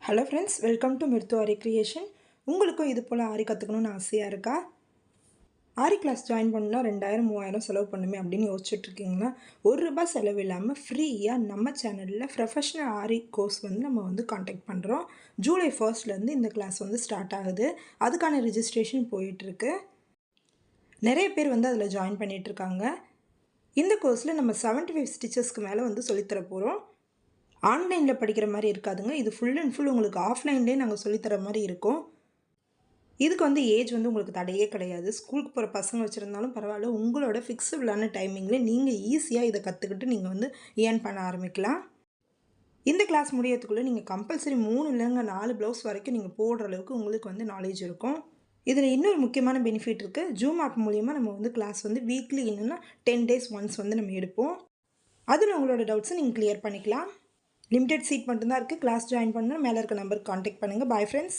Hello friends, welcome to Mirthu Aari creation. உங்களுக்கும் இது போல் ஆரி கற்றுக்கணுன்னு ஆசையாக இருக்கா? ஆரி கிளாஸ் ஜாயின் பண்ணால் 2000-3000 செலவு பண்ணுமே அப்படின்னு யோசிச்சுட்ருக்கீங்களா? ₹1 செலவு இல்லாமல் ஃப்ரீயாக நம்ம சேனலில் ப்ரொஃபஷ்னல் ஆரி கோர்ஸ் நம்ம காண்டாக்ட் பண்ணுறோம். ஜூலை 1 இந்த கிளாஸ் ஸ்டார்ட் ஆகுது. அதுக்கான ரிஜிஸ்ட்ரேஷன் போயிட்டுருக்கு. நிறைய பேர் அதில் ஜாயின் பண்ணிகிட்ருக்காங்க. இந்த கோர்ஸில் நம்ம 75 ஸ்டிச்சஸ்க்கு மேலே சொல்லித்தர போகிறோம். ஆன்லைனில் படிக்கிற மாதிரி இருக்காதுங்க. இது ஃபுல் அண்ட் ஃபுல் உங்களுக்கு ஆஃப்லைன்லேயே நாங்கள் சொல்லித்தர மாதிரி இருக்கும். இதுக்கு ஏஜ் உங்களுக்கு தடையே கிடையாது. ஸ்கூலுக்கு போகிற பசங்க வச்சுருந்தாலும் பரவாயில்ல. உங்களோட ஃபிக்ஸபிளான டைமிங்கில் நீங்கள் ஈஸியாக இதை கற்றுக்கிட்டு நீங்கள் ஏர்ன் பண்ண ஆரம்பிக்கலாம். இந்த கிளாஸ் முடியறதுக்குள்ளே நீங்கள் கம்பல்சரி 3 இல்லைங்க 4 ப்ளவுஸ் வரைக்கும் நீங்கள் போடுற அளவுக்கு உங்களுக்கு நாலேஜ் இருக்கும். இதில் இன்னொரு முக்கியமான பெனிஃபிட் இருக்குது. ஜூம் ஆப் மூலிமா நம்ம கிளாஸ் வீக்லி இல்லைன்னா 10 டேஸ் ஒன்ஸ் நம்ம எடுப்போம். அதில் உங்களோட டவுட்ஸை நீங்கள் கிளியர் பண்ணிக்கலாம். லிமிடெட் சீட் மட்டும்தான் இருக்குது. கிளாஸ் ஜாயின் பண்ணணும். மேலே இருக்க நம்பருக்கு காண்டாக்ட் பண்ணுங்கள். Bye friends.